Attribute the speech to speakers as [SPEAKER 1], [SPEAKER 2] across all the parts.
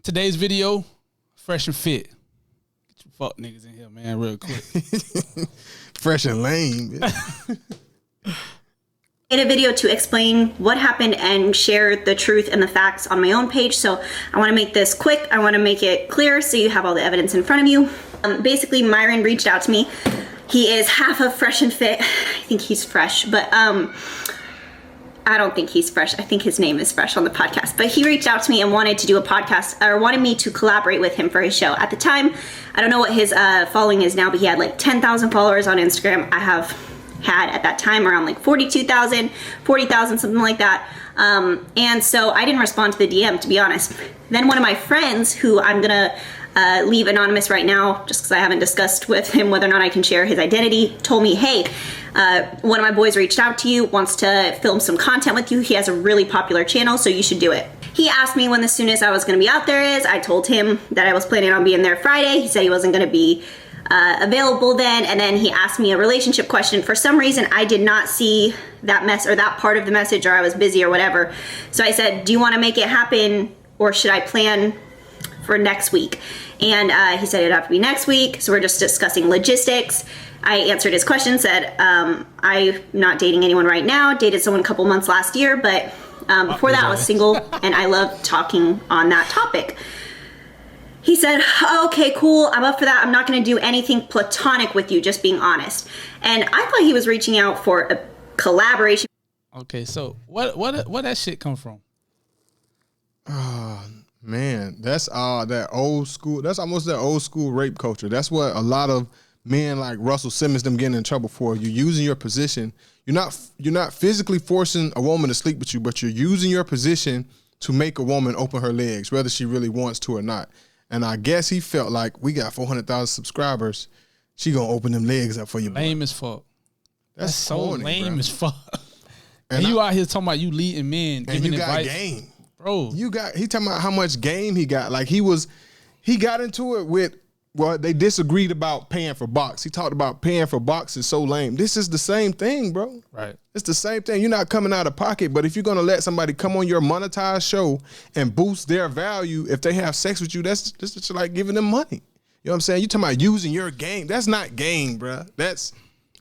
[SPEAKER 1] Today's video, fresh and fit. Get you fuck niggas in here, man, real quick.
[SPEAKER 2] Fresh and lame.
[SPEAKER 3] In a video to explain what happened and share the truth and the facts on my own page. So I want to make this quick. I want to make it clear so you have all the evidence in front of you. Basically, Myron reached out to me. He is half of Fresh and Fit. I think he's fresh, but I don't think he's fresh. I think his name is Fresh on the podcast. But he reached out to me and wanted to do a podcast, or wanted me to collaborate with him for his show. At the time, I don't know what his following is now, but he had like 10,000 followers on Instagram. I have had at that time around like 42,000, 40,000, something like that. And so I didn't respond to the DM, to be honest. Then one of my friends, who I'm gonna leave anonymous right now, just because I haven't discussed with him whether or not I can share his identity, told me, hey, one of my boys reached out to you, wants to film some content with you. He has a really popular channel, so you should do it. He asked me when the soonest I was gonna be out there is. I told him that I was planning on being there Friday. He said he wasn't gonna be available then, and then he asked me a relationship question. For some reason, I did not see that that part of the message, or I was busy or whatever. So I said, do you want to make it happen, or should I plan for next week? And he said it'd have to be next week. So we're just discussing logistics. I answered his question, said I'm not dating anyone right now. Dated someone a couple months last year, but before that I was single, and I love talking on that topic. He said, oh, okay, cool, I'm up for that. I'm not gonna do anything platonic with you, just being honest. And I thought he was reaching out for a collaboration.
[SPEAKER 1] Okay, so what that shit come from?
[SPEAKER 2] Oh, man, that's that old school. That's almost that old school rape culture. That's what a lot of men like Russell Simmons them getting in trouble for. You're using your position. You're not physically forcing a woman to sleep with you, but you're using your position to make a woman open her legs, whether she really wants to or not. And I guess he felt like, we got 400,000 subscribers. She gonna open them legs up for you.
[SPEAKER 1] Lame as fuck. That's so
[SPEAKER 2] corny,
[SPEAKER 1] lame
[SPEAKER 2] bro.
[SPEAKER 1] as fuck. And you out here talking about you leading men,
[SPEAKER 2] and
[SPEAKER 1] giving
[SPEAKER 2] you got
[SPEAKER 1] advice.
[SPEAKER 2] game,
[SPEAKER 1] bro.
[SPEAKER 2] He talking about how much game he got. Like he got into it with. Well, they disagreed about paying for box. He talked about paying for box is so lame. This is the same thing, bro. Right. It's the same thing. You're not coming out of pocket, but if you're gonna let somebody come on your monetized show and boost their value, if they have sex with you, that's just like giving them money. You know what I'm saying? You talking about using your game. That's not game, bro.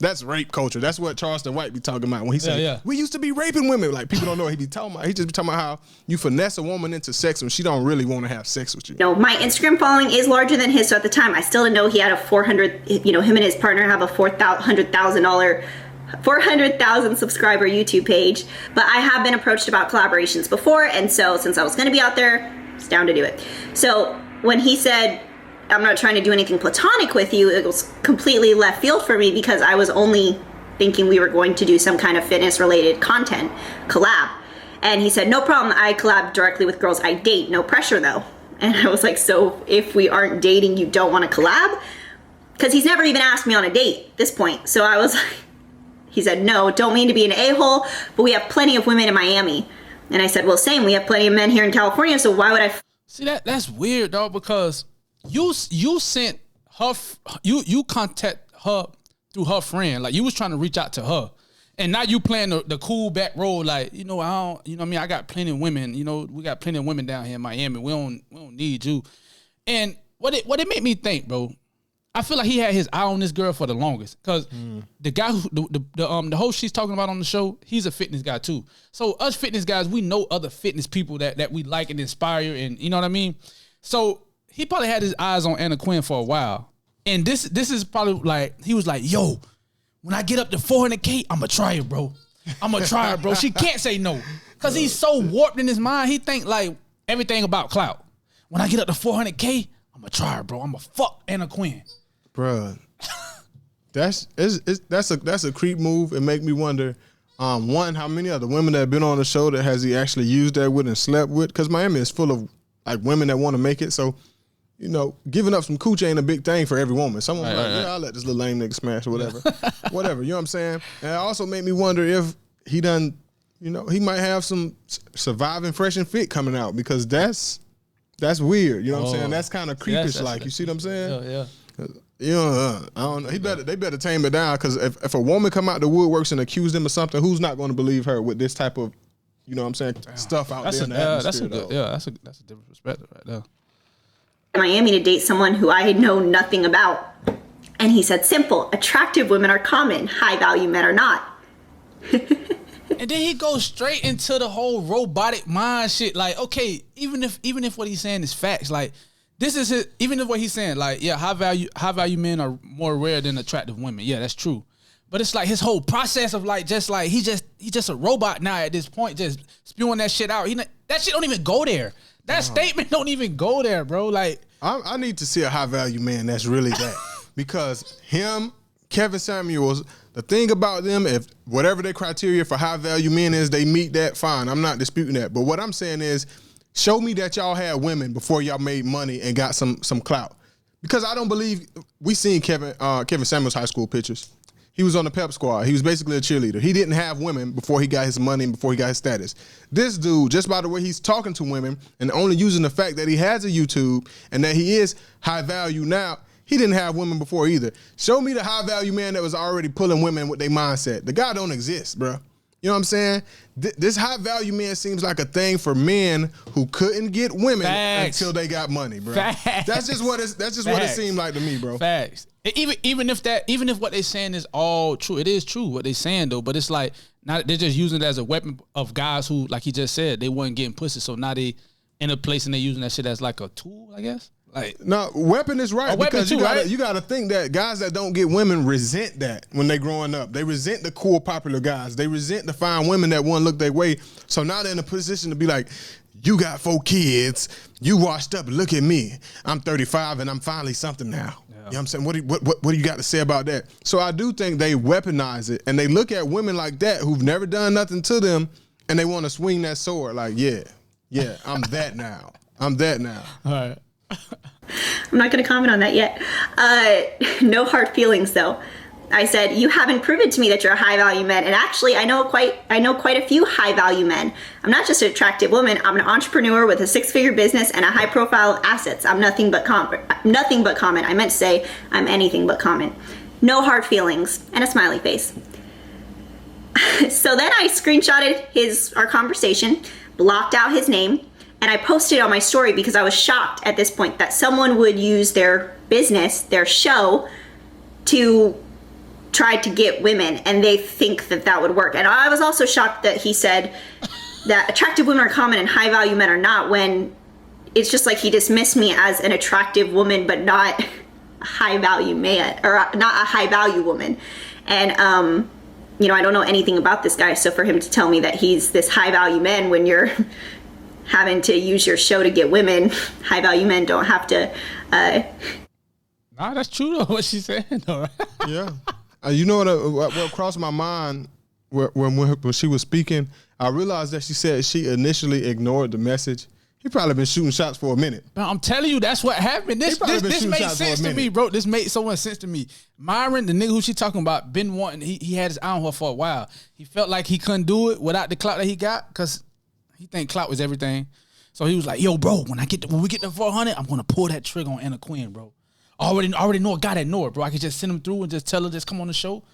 [SPEAKER 2] That's rape culture. That's what Charleston White be talking about when he said, we used to be raping women. Like, people don't know what he be talking about. He just be talking about how you finesse a woman into sex when she don't really want to have sex with you.
[SPEAKER 3] No, my Instagram following is larger than his, so at the time, I still didn't know he had a 400, him and his partner have a $400,000 subscriber YouTube page. But I have been approached about collaborations before, and so since I was going to be out there, I was down to do it. So when he said, I'm not trying to do anything platonic with you, it was completely left field for me, because I was only thinking we were going to do some kind of fitness related content collab. And he said, no problem, I collab directly with girls I date, no pressure though. And I was like, so if we aren't dating, you don't want to collab? Because he's never even asked me on a date at this point. So I was like, he said, no, don't mean to be an a-hole, but we have plenty of women in Miami. And I said, well, same, we have plenty of men here in California, so why would I?
[SPEAKER 1] See, that's weird, dog, because you sent her, you contact her through her friend. Like, you was trying to reach out to her. And now you playing the cool back role, like, I don't, what I mean? I got plenty of women, we got plenty of women down here in Miami. We don't need you. And what it made me think, bro, I feel like he had his eye on this girl for the longest. Cause the guy the host she's talking about on the show, he's a fitness guy too. So us fitness guys, we know other fitness people that we like and inspire, and you know what I mean? So he probably had his eyes on Anna Quinn for a while. And this is probably like, he was like, yo, when I get up to 400K, I'm going to try it, bro. I'm going to try it, bro. She can't say no. Because he's so warped in his mind. He think like everything about clout. When I get up to 400K, I'm going to try it, bro. I'm going to fuck Anna Quinn.
[SPEAKER 2] Bruh, that's a creep move. It make me wonder, one, how many other women that have been on the show that has he actually used that with and slept with? Because Miami is full of like women that want to make it. So, giving up some cooch ain't a big thing for every woman. Someone I'll let this little lame nigga smash or whatever. Whatever, you know what I'm saying? And it also made me wonder if he done, he might have some surviving Fresh and Fit coming out, because that's weird. You know what I'm saying? That's kind of creepish like. You see what I'm saying? Yeah. I don't know. They better tame it down, because if a woman come out the woodworks and accuse them of something, who's not going to believe her with this type of, stuff out there in the atmosphere?
[SPEAKER 1] That's a different perspective right there.
[SPEAKER 3] Miami to date someone who I know nothing about. And he said, simple, attractive women are common, high value men are not.
[SPEAKER 1] And then he goes straight into the whole robotic mind shit. Like, okay, even if what he's saying is facts, like this is it. Even if what he's saying, like, yeah, high value men are more rare than attractive women. Yeah, that's true. But it's like his whole process of like, just like he's just a robot now at this point, just spewing that shit out. That shit don't even go there. That statement don't even go there, bro. Like,
[SPEAKER 2] I need to see a high value man that's really that, because him, Kevin Samuels. The thing about them, if whatever their criteria for high value men is, they meet that, fine. I'm not disputing that. But what I'm saying is, show me that y'all had women before y'all made money and got some clout. Because I don't believe, we seen Kevin Samuels' high school pictures. He was on the pep squad. He was basically a cheerleader. He didn't have women before he got his money and before he got his status. This dude, just by the way he's talking to women and only using the fact that he has a YouTube and that he is high value now, he didn't have women before either. Show me the high value man that was already pulling women with their mindset. The guy don't exist, bro. You know what I'm saying? This high value man seems like a thing for men who couldn't get women until they got money, bro.
[SPEAKER 1] Facts.
[SPEAKER 2] That's just what it seemed like to me, bro.
[SPEAKER 1] Facts. Even if what they're saying is all true, it is true what they're saying though. But it's like now they're just using it as a weapon of guys who, like he just said, they weren't getting pussy. So now they in a place and they're using that shit as like a tool, I guess. Like,
[SPEAKER 2] no, weapon is right, because you gotta think that guys that don't get women resent that when they growing up. They resent the cool, popular guys. They resent the fine women that won't look their way. So now they're in a position to be like, you got 4 kids, you washed up, look at me. I'm 35 and I'm finally something now. Yeah. You know what I'm saying? What do you got to say about that? So I do think they weaponize it, and they look at women like that who've never done nothing to them, and they want to swing that sword like, yeah, I'm that now. I'm that now.
[SPEAKER 1] All right.
[SPEAKER 3] I'm not going to comment on that yet. No hard feelings though. I said, you haven't proven to me that you're a high value man. And actually, I know quite a few high value men. I'm not just an attractive woman. I'm an entrepreneur with a 6-figure business and a high profile assets. I'm nothing but common. I meant to say I'm anything but common. No hard feelings and a smiley face. So then I screenshotted our conversation, blocked out his name, and I posted it on my story because I was shocked at this point that someone would use their business, their show, to try to get women, and they think that would work. And I was also shocked that he said that attractive women are common and high value men are not, when it's just like he dismissed me as an attractive woman but not a high value man, or not a high value woman. And I don't know anything about this guy, so for him to tell me that he's this high value man when you're having to use your show to get women, high value men don't have to.
[SPEAKER 1] Nah, that's true though, what she's saying though.
[SPEAKER 2] Yeah. You know what crossed my mind when she was speaking? I realized that she said she initially ignored the message. He probably been shooting shots for a minute.
[SPEAKER 1] But I'm telling you, that's what happened. This made sense to me, bro. This made so much sense to me. Myron, the nigga who she talking about, been wanting, he had his eye on her for a while. He felt like he couldn't do it without the clout that he got, because he think clout was everything. So he was like, yo, bro, when we get to 400, I'm going to pull that trigger on Anna Quinn, bro. I already know a guy that know her, bro. I could just send him through and just tell her, just come on the show.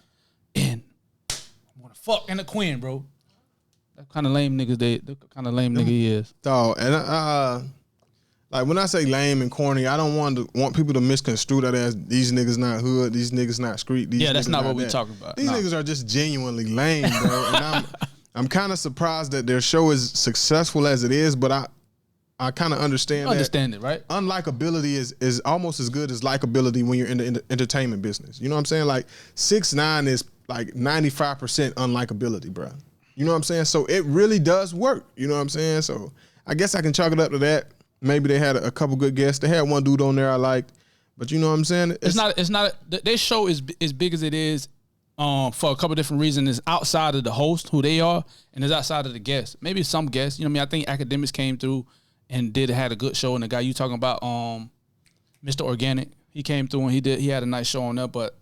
[SPEAKER 1] And I'm going to fuck Anna Quinn, bro. That kind of lame nigga nigga he is.
[SPEAKER 2] Dog, and like when I say lame and corny, I don't want people to misconstrue that as these niggas not hood, these niggas not street. These
[SPEAKER 1] that's not what we
[SPEAKER 2] that.
[SPEAKER 1] talking about.
[SPEAKER 2] These niggas are just genuinely lame, bro. And I'm kind of surprised that their show is successful as it is, but I kind of understand
[SPEAKER 1] it, right?
[SPEAKER 2] Unlikability is almost as good as likability when you're in the entertainment business. You know what I'm saying? Like 6ix9ine is like 95% unlikability, bro. You know what I'm saying? So it really does work. You know what I'm saying? So I guess I can chalk it up to that. Maybe they had a couple good guests. They had one dude on there I liked, but you know what I'm saying?
[SPEAKER 1] It's not. Their show is as big as it is for a couple different reasons. It's outside of the host, who they are, and it's outside of the guests. Maybe some guests. You know what I mean? I think Academics came through and had a good show. And the guy you talking about, Mr. Organic, he came through and he had a nice show on there. But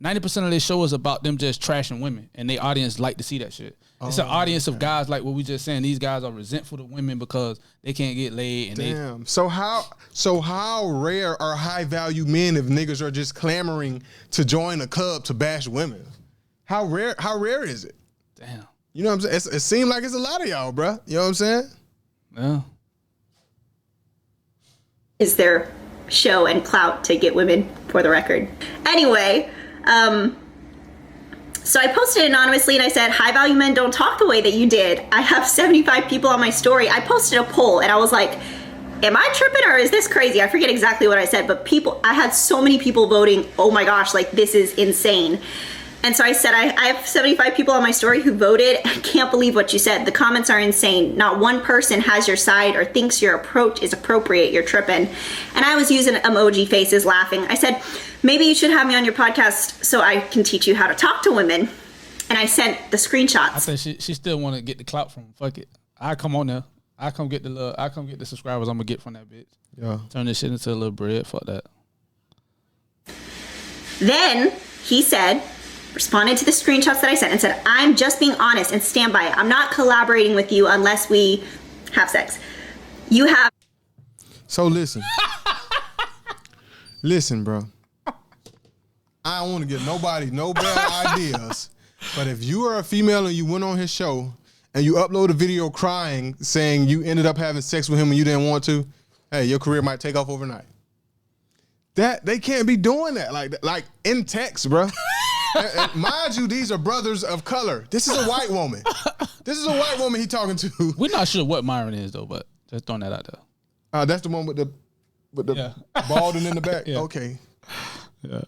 [SPEAKER 1] 90% of their show is about them just trashing women, and their audience like to see that shit. It's an audience of guys like what we just saying. These guys are resentful of women because they can't get laid. And
[SPEAKER 2] So how rare are high value men if niggas are just clamoring to join a club to bash women? How rare is it?
[SPEAKER 1] Damn.
[SPEAKER 2] You know what I'm saying? It seems like it's a lot of y'all, bro. You know what I'm saying?
[SPEAKER 1] Yeah.
[SPEAKER 3] Is their show and clout to get women, for the record. Anyway, so I posted anonymously and I said, high value men don't talk the way that you did. I have 75 people on my story. I posted a poll and I was like, am I tripping or is this crazy? I forget exactly what I said, but I had so many people voting, oh my gosh, like this is insane. And so I said, I have 75 people on my story who voted. I can't believe what you said. The comments are insane. Not one person has your side or thinks your approach is appropriate. You're tripping. And I was using emoji faces laughing. I said, maybe you should have me on your podcast so I can teach you how to talk to women. And I sent the screenshots.
[SPEAKER 1] I think she still want to get the clout from him. Fuck it. I come on there. I come get the subscribers I'm gonna get from that bitch.
[SPEAKER 2] Yeah.
[SPEAKER 1] Turn this shit into a little bread. Fuck that.
[SPEAKER 3] Then he said, responded to the screenshots that I sent and said, I'm just being honest and stand by it. I'm not collaborating with you unless we have sex. You have.
[SPEAKER 2] So listen. Listen, bro. I don't want to give nobody no bad ideas, but if you are a female and you went on his show and you upload a video crying saying you ended up having sex with him and you didn't want to, hey, your career might take off overnight. That they can't be doing that like in text, bro. And mind you, these are brothers of color. This is a white woman. This is a white woman he talking to.
[SPEAKER 1] We're not sure what Myron is though, but just throwing that out there.
[SPEAKER 2] That's the one with the balding in the back. Yeah. Okay.
[SPEAKER 1] Yeah.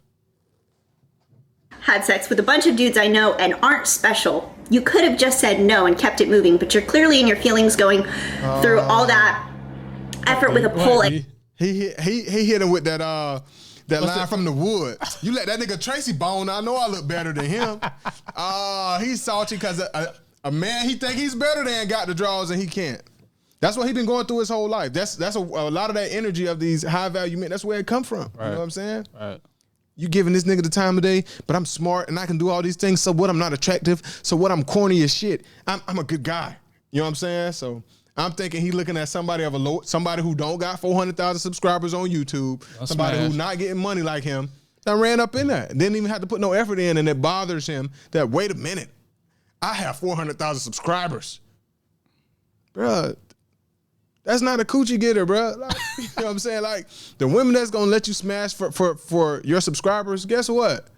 [SPEAKER 3] Had sex with a bunch of dudes I know and aren't special. You could have just said no and kept it moving, but you're clearly in your feelings going through all that effort with a poll.
[SPEAKER 2] He hit him with that line from The Wood. You let that nigga Tracy bone. I know I look better than him. He's salty because a man he think he's better than got the draws and he can't. That's what he been going through his whole life. That's a lot of that energy of these high value men. That's where it come from. Right. You know what I'm saying?
[SPEAKER 1] Right.
[SPEAKER 2] You giving this nigga the time of day, but I'm smart and I can do all these things. So what? I'm not attractive. So what? I'm corny as shit. I'm a good guy. You know what I'm saying? So I'm thinking he looking at somebody who don't got 400,000 subscribers on YouTube, somebody who not getting money like him. I ran up in that. Didn't even have to put no effort in, and it bothers him that wait a minute, I have 400,000 subscribers, bruh. That's not a coochie getter, bro. Like, you know what I'm saying? Like, the women that's gonna let you smash for your subscribers, guess what?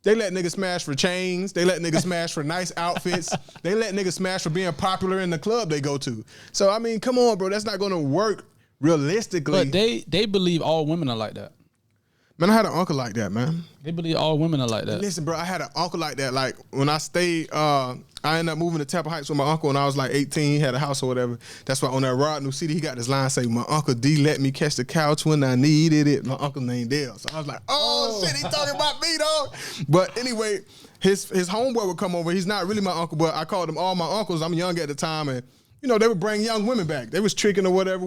[SPEAKER 2] They let niggas smash for chains. They let niggas smash for nice outfits. They let niggas smash for being popular in the club they go to. So, I mean, come on, bro. That's not gonna work realistically.
[SPEAKER 1] But they believe all women are like that.
[SPEAKER 2] Man, I had an uncle like that, man.
[SPEAKER 1] They believe all women are like that.
[SPEAKER 2] Listen, bro, I had an uncle like that. Like, when I stayed, I ended up moving to Temple Heights with my uncle when I was like 18. He had a house or whatever. That's why on that Rod New CD, he got this line say, my Uncle D let me catch the couch when I needed it. My uncle named Dale. So I was like, oh shit, he talking about me, dog. But anyway, his homeboy would come over. He's not really my uncle, but I called them all my uncles. I'm young at the time, and you know, they would bring young women back. They was tricking or whatever.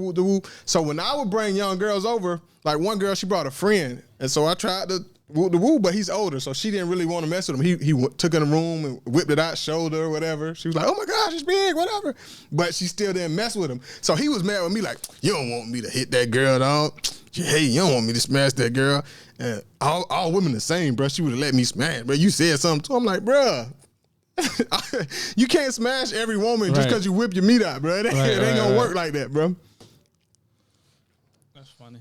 [SPEAKER 2] So when I would bring young girls over, like one girl, she brought a friend. And so I tried to woo, but he's older, so she didn't really want to mess with him. He took in the room and whipped it out, shoulder or whatever. She was like, oh my gosh, it's big, whatever. But she still didn't mess with him. So he was mad with me like, you don't want me to hit that girl, dog. Hey, you don't want me to smash that girl. And all women the same, bro. She would have let me smash, bro. You said something too. I'm like, bro. You can't smash every woman just because you whip your meat out, bro. It ain't gonna work like that, bro.
[SPEAKER 1] That's funny.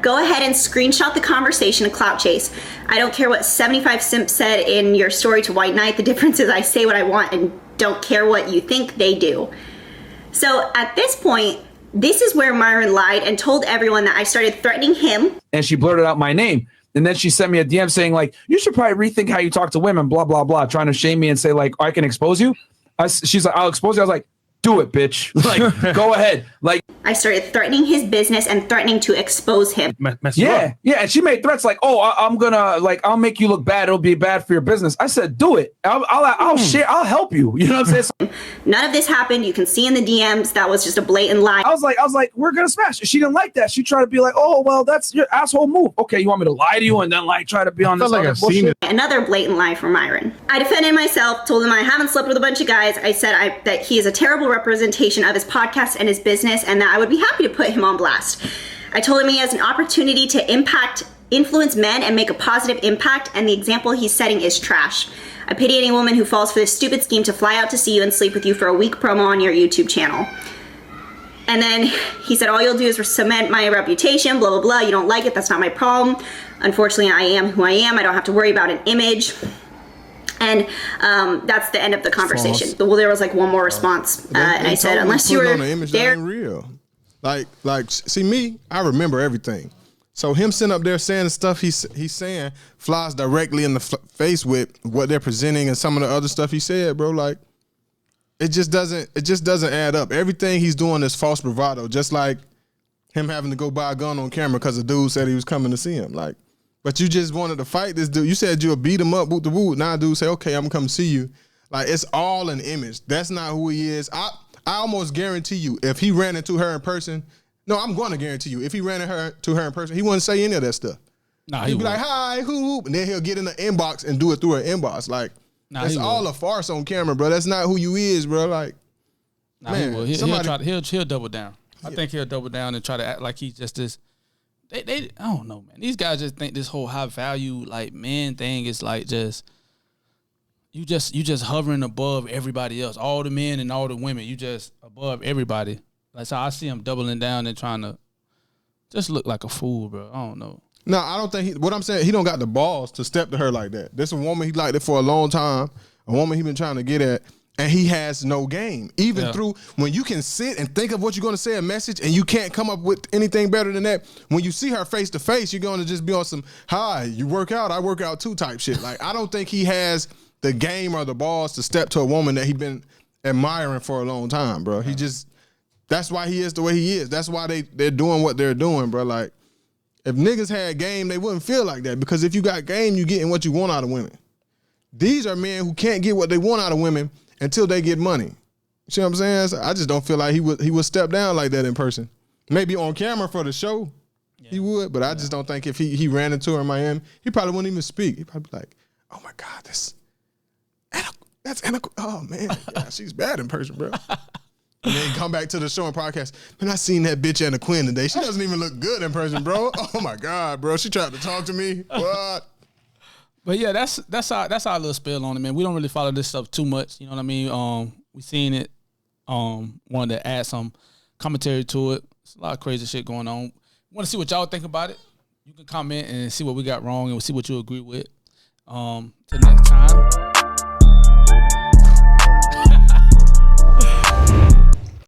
[SPEAKER 3] Go ahead and screenshot the conversation and clout chase. I don't care what 75 Simp said in your story to White Knight. The difference is I say what I want and don't care what you think they do. So at this point, this is where Myron lied and told everyone that I started threatening him.
[SPEAKER 4] And she blurted out my name. And then she sent me a DM saying, like, you should probably rethink how you talk to women, blah, blah, blah, trying to shame me and say, like, I can expose you. She's like, I'll expose you. I was like, do it, bitch. Like, go ahead. Like,
[SPEAKER 3] I started threatening his business and threatening to expose him.
[SPEAKER 4] Yeah. And she made threats like, oh, I'm gonna, like, I'll make you look bad. It'll be bad for your business. I said, do it. I'll share. I'll help you. You know what I'm saying?
[SPEAKER 3] None of this happened. You can see in the DMs that was just a blatant lie.
[SPEAKER 4] I was like, we're gonna smash. She didn't like that. She tried to be like, oh, well, that's your asshole move. Okay, you want me to lie to you and then like try to be on this like bullshit?
[SPEAKER 3] Another blatant lie from Myron. I defended myself, told him I haven't slept with a bunch of guys. I said that he is a terrible representation of his podcast and his business, and that I would be happy to put him on blast. I told him he has an opportunity to influence men and make a positive impact, and the example he's setting is trash. I pity any woman who falls for this stupid scheme to fly out to see you and sleep with you for a week promo on your YouTube channel. And then he said, all you'll do is cement my reputation, blah, blah, blah. You don't like it, that's not my problem. Unfortunately, I am who I am. I don't have to worry about an image. And that's the end of the conversation. Well, there was like one more response. And I said, unless you were
[SPEAKER 2] on the image
[SPEAKER 3] there.
[SPEAKER 2] that ain't real. Like, see me, I remember everything. So him sitting up there saying the stuff he's saying flies directly in the face with what they're presenting and some of the other stuff he said, bro. Like, it just doesn't add up. Everything he's doing is false bravado, just like him having to go buy a gun on camera because a dude said he was coming to see him. Like, but you just wanted to fight this dude. You said you'll beat him up, boot the boot. Now a dude say, okay, I'm gonna come see you. Like, it's all an image. That's not who he is. I almost guarantee you, if he ran into her in person, no, I'm going to guarantee you, if he ran to her in person, he wouldn't say any of that stuff.
[SPEAKER 1] Nah,
[SPEAKER 2] he'd be like, hi, who, and then he'll get in the inbox and do it through an inbox. Like, that's all a farce on camera, bro. That's not who you is, bro. Like, man,
[SPEAKER 1] he'll double down. I think he'll double down and try to act like he's just this. They I don't know, man. These guys just think this whole high value like man thing is like just you just hovering above everybody else, all the men and all the women. You just above everybody. That's how I see him doubling down and trying to just look like a fool, bro. I don't know.
[SPEAKER 2] No, I don't think what I'm saying, he don't got the balls to step to her like that. This a woman he liked it for a long time, a woman he been trying to get at, and he has no game. Even through when you can sit and think of what you're gonna say a message and you can't come up with anything better than that, when you see her face to face, you're gonna just be on some, hi, you work out, I work out too type shit. Like, I don't think he has the game or the balls to step to a woman that he been admiring for a long time, bro. He just, that's why he is the way he is. That's why they're doing what they're doing, bro. Like, if niggas had game, they wouldn't feel like that, because if you got game, you getting what you want out of women. These are men who can't get what they want out of women until they get money. You see what I'm saying? So I just don't feel like he would step down like that in person. Maybe on camera for the show, he would, but I just don't think if he ran into her in Miami, he probably wouldn't even speak. He'd probably be like, oh my God, that's Anna. Oh man, yeah, she's bad in person, bro. And then come back to the show and podcast. Man, I seen that bitch Anna Quinn today. She doesn't even look good in person, bro. Oh my God, bro. She tried to talk to me. What?
[SPEAKER 1] But yeah, that's our little spill on it, man. We don't really follow this stuff too much. You know what I mean? We seen it. Wanted to add some commentary to it. There's a lot of crazy shit going on. Want to see what y'all think about it? You can comment and see what we got wrong and we'll see what you agree with. Till next time.